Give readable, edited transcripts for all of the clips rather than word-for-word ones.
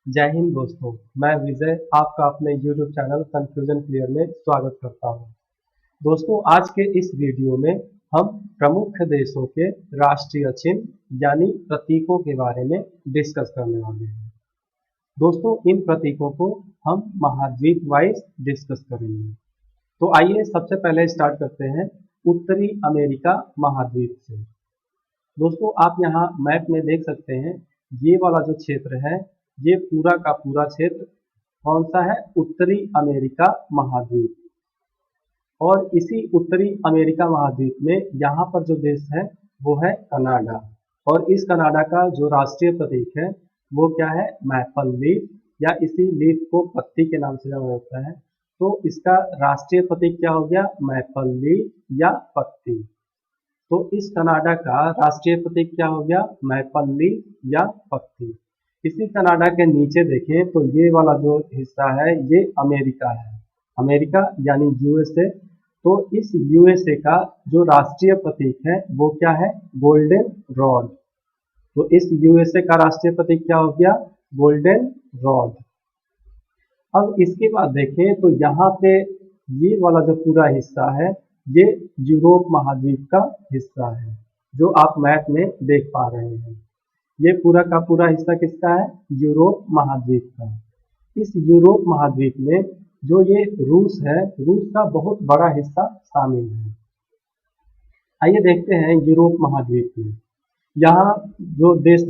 जय हिंद दोस्तों। मैं विजय आपका अपने YouTube चैनल कंफ्यूजन क्लियर में स्वागत करता हूं। दोस्तों, आज के इस वीडियो में हम प्रमुख देशों के राष्ट्रीय चिन्ह यानी प्रतीकों के बारे में डिस्कस करने वाले हैं। दोस्तों, इन प्रतीकों को हम महाद्वीप वाइज डिस्कस करेंगे। तो आइए सबसे पहले स्टार्ट करते हैं उत्तरी अमेरिका महाद्वीप से। दोस्तों, आप यहाँ मैप में देख सकते हैं, ये वाला जो क्षेत्र है ये पूरा का पूरा क्षेत्र कौन सा है? उत्तरी अमेरिका महाद्वीप। और इसी उत्तरी अमेरिका महाद्वीप में यहाँ पर जो देश है वो है कनाडा। और इस कनाडा का जो राष्ट्रीय प्रतीक है वो क्या है? मैपल लीफ, या इसी लीफ को पत्ती के नाम से जाना जाता है। तो इसका राष्ट्रीय प्रतीक क्या हो गया? मैपल लीफ या पत्ती। तो इस कनाडा का राष्ट्रीय प्रतीक क्या हो गया? मैपल लीफ या पत्ती। इसी कनाडा के नीचे देखें तो ये वाला जो हिस्सा है ये अमेरिका है, अमेरिका यानी यूएसए। तो इस यूएसए का जो राष्ट्रीय प्रतीक है वो क्या है? Golden rod. तो इस यूएसए का राष्ट्रीय प्रतीक क्या हो गया? Golden rod. अब इसके बाद देखें तो यहाँ पे ये वाला जो पूरा हिस्सा है ये यूरोप महाद्वीप का हिस्सा है, जो आप मैप में देख पा रहे हैं। ये पूरा का पूरा हिस्सा किसका है? यूरोप महाद्वीप का। इस यूरोप महाद्वीप में जो ये रूस है, रूस का बहुत बड़ा हिस्सा शामिल है। आइए देखते हैं यूरोप महाद्वीप में। यहाँ जो देश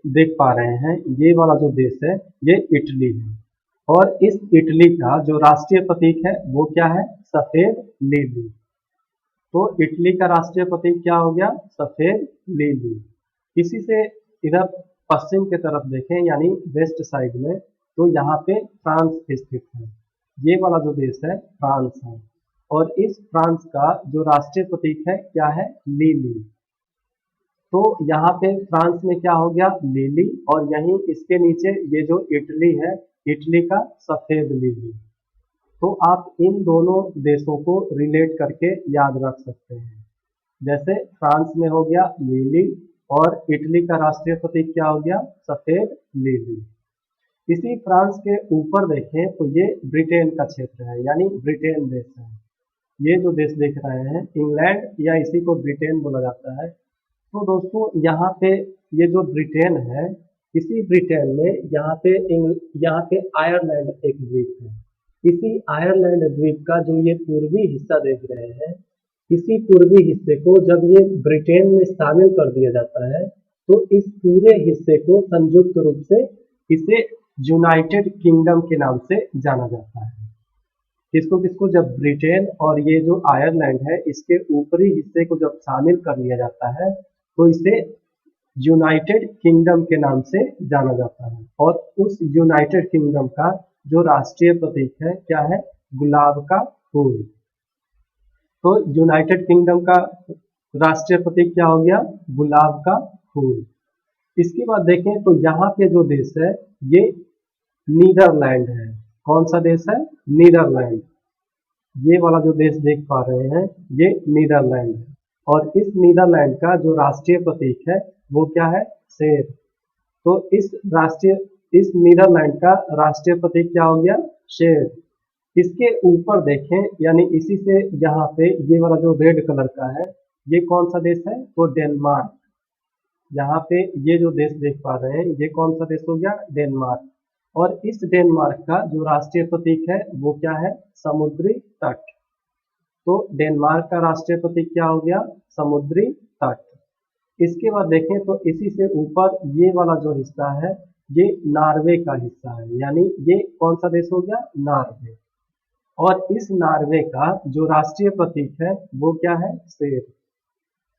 देख पा रहे हैं, ये वाला जो देश है ये इटली है। और इस इटली का जो राष्ट्रीय प्रतीक है वो क्या है? सफेद लीली। तो इटली का राष्ट्रीय प्रतीक क्या हो गया? सफेद लीली। इसी से इधर पश्चिम के तरफ देखें यानी वेस्ट साइड में, तो यहाँ पे फ्रांस स्थित है। ये वाला जो देश है फ्रांस है। और इस फ्रांस का जो राष्ट्रीय प्रतीक है क्या है? लीली। तो यहाँ पे फ्रांस में क्या हो गया? लीली। और यहीं इसके नीचे ये जो इटली है, इटली का सफेद लीली। तो आप इन दोनों देशों को रिलेट करके याद रख सकते हैं। जैसे फ्रांस में हो गया लीली और इटली का राष्ट्रीय प्रतीक क्या हो गया? सफेद लीली। इसी फ्रांस के ऊपर देखें तो ये ब्रिटेन का क्षेत्र है, यानी ब्रिटेन देश है। ये जो देश देख रहे हैं इंग्लैंड, या इसी को ब्रिटेन बोला जाता है। तो दोस्तों, यहाँ पे ये जो ब्रिटेन है, इसी ब्रिटेन में यहाँ पे आयरलैंड एक द्वीप है। इसी आयरलैंड द्वीप का जो ये पूर्वी हिस्सा देख रहे हैं, इसी पूर्वी हिस्से को जब ये ब्रिटेन में शामिल कर दिया जाता है तो इस पूरे हिस्से को संयुक्त रूप से इसे यूनाइटेड किंगडम के नाम से जाना जाता है। किसको किसको? जब ब्रिटेन और ये जो आयरलैंड है इसके ऊपरी हिस्से को जब शामिल कर लिया जाता है तो इसे यूनाइटेड किंगडम के नाम से जाना जाता है। और उस यूनाइटेड किंगडम का जो राष्ट्रीय प्रतीक है क्या है? गुलाब का फूल। तो यूनाइटेड किंगडम का राष्ट्रीय प्रतीक क्या हो गया? गुलाब का फूल। इसके बाद देखें तो यहाँ पे जो देश है ये नीदरलैंड है। कौन सा देश है? नीदरलैंड। ये वाला जो देश देख पा रहे हैं ये नीदरलैंड है। और इस नीदरलैंड का जो राष्ट्रीय प्रतीक है वो क्या है? शेर। तो इस नीदरलैंड का राष्ट्रीय प्रतीक क्या हो गया? शेर। इसके ऊपर देखें यानी इसी से यहाँ पे ये वाला जो रेड कलर का है ये कौन सा देश है? तो डेनमार्क। यहाँ पे ये जो देश देख पा रहे हैं ये कौन सा देश हो गया? डेनमार्क। और इस डेनमार्क का जो राष्ट्रीय प्रतीक है वो क्या है? समुद्री तट। तो डेनमार्क का राष्ट्रीय प्रतीक क्या हो गया? समुद्री तट। इसके बाद देखें तो इसी से ऊपर ये वाला जो हिस्सा है ये नॉर्वे का हिस्सा है, यानी ये कौन सा देश हो गया? नॉर्वे। और इस नॉर्वे का जो राष्ट्रीय प्रतीक है वो क्या है? शेर।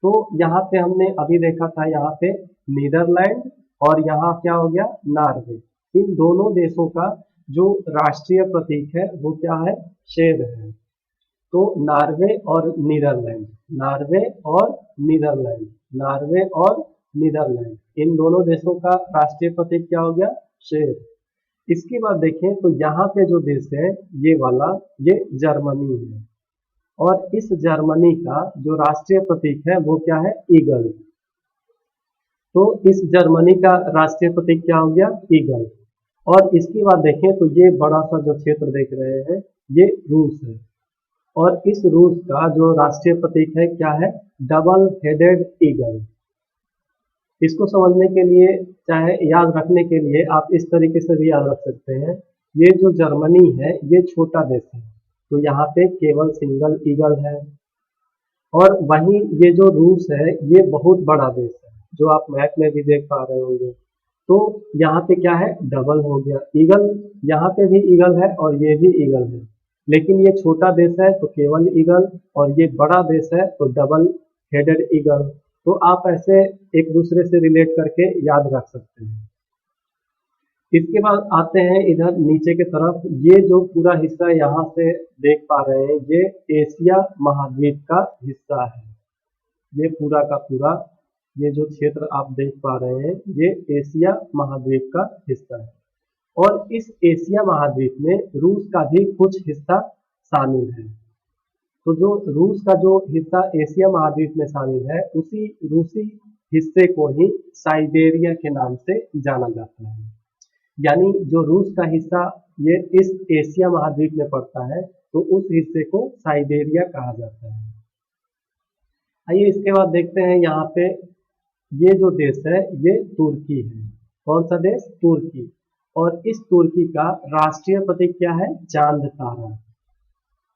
तो यहाँ पे हमने अभी देखा था, यहाँ पे नीदरलैंड और यहाँ क्या हो गया? नॉर्वे। इन दोनों देशों का जो राष्ट्रीय प्रतीक है वो क्या है? शेर है। तो नॉर्वे और नीदरलैंड, नॉर्वे और नीदरलैंड, नॉर्वे और नीदरलैंड, इन दोनों देशों का राष्ट्रीय प्रतीक क्या हो गया? शेर। इसके बाद देखें तो यहाँ पे जो देश है ये वाला, ये जर्मनी है। और इस जर्मनी का जो राष्ट्रीय प्रतीक है वो क्या है? ईगल। तो इस जर्मनी का राष्ट्रीय प्रतीक क्या हो गया? ईगल। और इसके बाद देखें तो ये बड़ा सा जो क्षेत्र देख रहे हैं ये रूस है। और इस रूस का जो राष्ट्रीय प्रतीक है क्या है? Double headed eagle. इसको समझने के लिए चाहे याद रखने के लिए आप इस तरीके से भी याद रख सकते हैं। ये जो जर्मनी है ये छोटा देश है, तो यहाँ पे केवल सिंगल ईगल है। और वहीं ये जो रूस है ये बहुत बड़ा देश है, जो आप मैप में भी देख पा रहे होंगे। तो यहाँ पे क्या है? डबल हो गया ईगल। यहाँ पे भी ईगल है और ये भी ईगल है, लेकिन ये छोटा देश है तो केवल ईगल, और ये बड़ा देश है तो डबल हेडेड ईगल। तो आप ऐसे एक दूसरे से रिलेट करके याद रख सकते हैं। इसके बाद आते हैं इधर नीचे के तरफ। ये जो पूरा हिस्सा यहाँ से देख पा रहे हैं ये एशिया महाद्वीप का हिस्सा है। ये पूरा का पूरा ये जो क्षेत्र आप देख पा रहे हैं ये एशिया महाद्वीप का हिस्सा है। और इस एशिया महाद्वीप में रूस का भी कुछ हिस्सा शामिल है। तो जो रूस का जो हिस्सा एशिया महाद्वीप में शामिल है उसी रूसी हिस्से को ही साइबेरिया के नाम से जाना जाता है। यानी जो रूस का हिस्सा ये इस एशिया महाद्वीप में पड़ता है तो उस हिस्से को साइबेरिया कहा जाता है। आइए इसके बाद देखते हैं यहाँ पे ये जो देश है ये तुर्की है। कौन सा देश? तुर्की। और इस तुर्की का राष्ट्रीय प्रतीक क्या है? चांद तारा।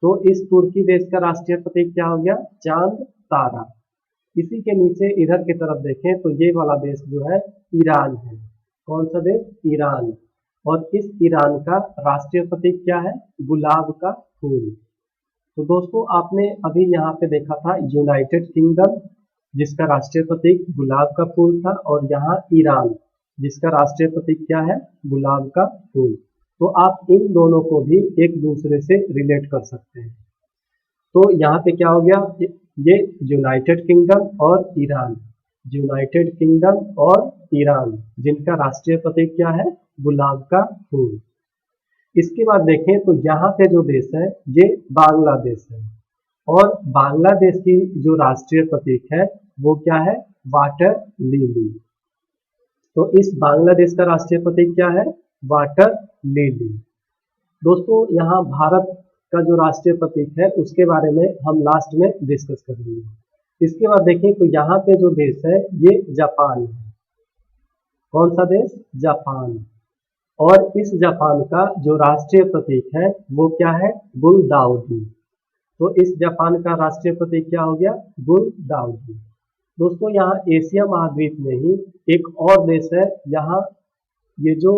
तो इस तुर्की देश का राष्ट्रीय प्रतीक क्या हो गया? चांद तारा। इसी के नीचे इधर की तरफ देखें तो ये वाला देश जो है ईरान है। कौन सा देश? ईरान। और इस ईरान का राष्ट्रीय प्रतीक क्या है? गुलाब का फूल। तो दोस्तों आपने अभी यहाँ पे देखा था यूनाइटेड किंगडम जिसका राष्ट्रीय प्रतीक गुलाब का फूल था, और यहाँ ईरान जिसका राष्ट्रीय प्रतीक क्या है? गुलाब का फूल। तो आप इन दोनों को भी एक दूसरे से रिलेट कर सकते हैं। तो यहाँ पे क्या हो गया? ये यूनाइटेड किंगडम और ईरान, यूनाइटेड किंगडम और ईरान जिनका राष्ट्रीय प्रतीक क्या है? गुलाब का फूल। इसके बाद देखें तो यहाँ पे जो देश है ये बांग्लादेश है, और बांग्लादेश की जो राष्ट्रीय प्रतीक है वो क्या है? Water lily. तो इस बांग्लादेश का राष्ट्रीय प्रतीक क्या है? Water lily. दोस्तों यहाँ भारत का जो राष्ट्रीय प्रतीक है उसके बारे में हम लास्ट में डिस्कस करेंगे। इसके बाद देखें तो यहाँ पे जो देश है ये जापान है। कौन सा देश? जापान। और इस जापान का जो राष्ट्रीय प्रतीक है वो क्या है? गुलदाउदी। तो इस जापान का राष्ट्रीय प्रतीक क्या हो गया? गुलदाउदी। दोस्तों यहाँ एशिया महाद्वीप में ही एक और देश है, यहाँ ये जो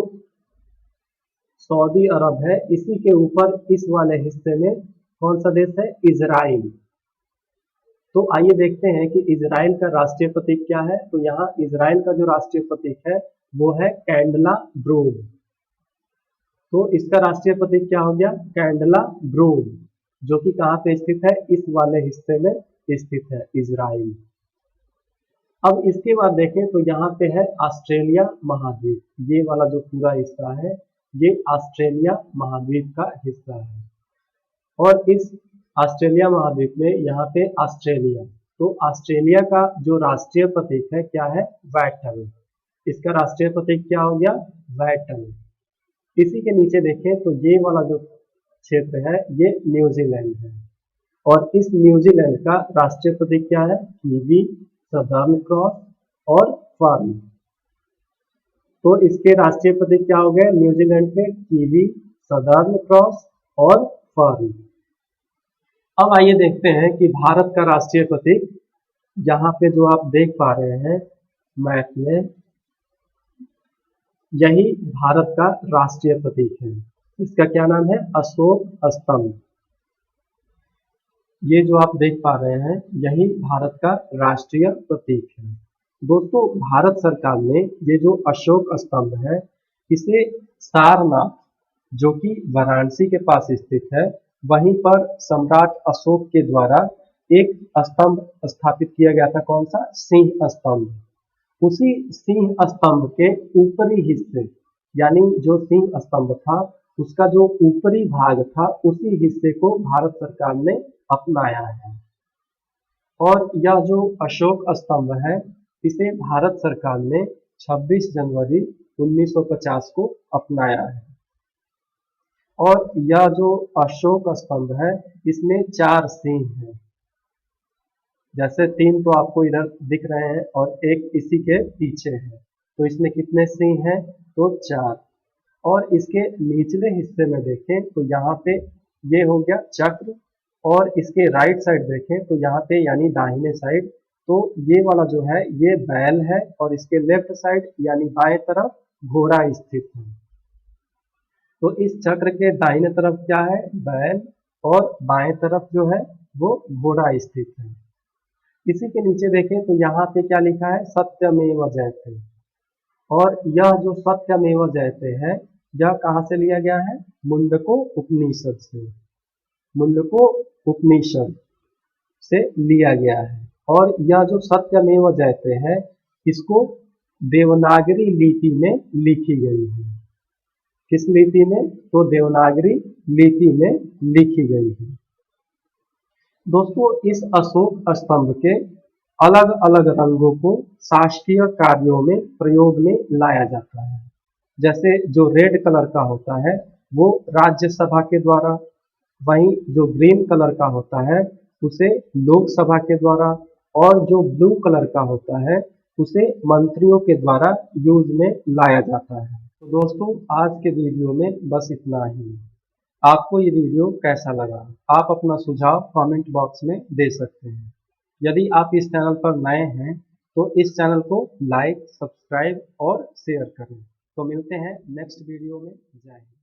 सऊदी अरब है इसी के ऊपर इस वाले हिस्से में कौन सा देश है? इजराइल। तो आइए देखते हैं कि इजराइल का राष्ट्रीय प्रतीक क्या है। तो यहाँ इजराइल का जो राष्ट्रीय प्रतीक है वो है कैंडला ब्रूम। तो इसका राष्ट्रीय प्रतीक क्या हो गया? कैंडला ब्रूम, जो कि कहाँ पे स्थित है? इस वाले हिस्से में स्थित है इजराइल। अब इसके बाद देखें तो यहाँ पे है ऑस्ट्रेलिया महाद्वीप। ये वाला जो पूरा हिस्सा है ये ऑस्ट्रेलिया महाद्वीप का हिस्सा है। और इस ऑस्ट्रेलिया महाद्वीप में यहाँ पे ऑस्ट्रेलिया, तो ऑस्ट्रेलिया का जो राष्ट्रीय प्रतीक है क्या है? वैटल। इसका राष्ट्रीय प्रतीक क्या हो गया? वैटल। इसी के नीचे देखें तो ये वाला जो क्षेत्र है ये न्यूजीलैंड है, और इस न्यूजीलैंड का राष्ट्रीय प्रतीक क्या है? कीवी, सदर्न क्रॉस और फर्न। तो इसके राष्ट्रीय प्रतीक क्या हो गए न्यूजीलैंड के? कीवी, सदर्न क्रॉस और फर्न। अब आइए देखते हैं कि भारत का राष्ट्रीय प्रतीक यहाँ पे जो आप देख पा रहे हैं मैप में, यही भारत का राष्ट्रीय प्रतीक है। इसका क्या नाम है? अशोक स्तंभ। ये जो आप देख पा रहे हैं यही भारत का राष्ट्रीय प्रतीक है। दोस्तों भारत सरकार ने ये जो अशोक स्तंभ है इसे सारनाथ, जो कि वाराणसी के पास स्थित है, वहीं पर सम्राट अशोक के द्वारा एक स्तंभ स्थापित किया गया था। कौन सा? सिंह स्तंभ। उसी सिंह स्तंभ के ऊपरी हिस्से, यानी जो सिंह स्तंभ था उसका जो ऊपरी भाग था उसी हिस्से को भारत सरकार ने अपनाया है। और यह जो अशोक स्तंभ है इसे भारत सरकार ने 26 जनवरी 1950 को अपनाया है। और यह जो अशोक स्तंभ है इसमें 4 सिंह हैं, जैसे 3 तो आपको इधर दिख रहे हैं और एक इसी के पीछे है, तो इसमें कितने सिंह हैं? तो 4। और इसके निचले हिस्से में देखें तो यहाँ पे ये हो गया चक्र, और इसके राइट साइड देखें तो यहाँ पे यानी दाहिने साइड तो ये वाला जो है ये बैल है, और इसके लेफ्ट साइड यानी बाएं तरफ घोड़ा स्थित है। तो इस चक्र के दाहिने तरफ क्या है? बैल, और बाएं तरफ जो है वो घोड़ा स्थित है। इसी के नीचे देखें तो यहाँ पे क्या लिखा है? सत्यमेव जयते। और यह जो सत्यमेव जयते है यह कहाँ से लिया गया है? मुंडको उपनिषद से। मुंडको उपनिषद से लिया गया है। और यह जो सत्यमेव जयते है इसको देवनागरी लिपि में लिखी गई है। किस लिपि में? तो देवनागरी लिपि में लिखी गई है। दोस्तों, इस अशोक स्तंभ के अलग अलग रंगों को शासकीय कार्यों में प्रयोग में लाया जाता है। जैसे जो रेड कलर का होता है वो राज्यसभा के द्वारा, वहीं जो ग्रीन कलर का होता है उसे लोकसभा के द्वारा, और जो ब्लू कलर का होता है उसे मंत्रियों के द्वारा यूज में लाया जाता है। तो दोस्तों, आज के वीडियो में बस इतना ही। आपको ये वीडियो कैसा लगा? आप अपना सुझाव कमेंट बॉक्स में दे सकते हैं। यदि आप इस चैनल पर नए हैं तो इस चैनल को लाइक, सब्सक्राइब और शेयर करें। तो मिलते हैं नेक्स्ट वीडियो में। जय हिंद।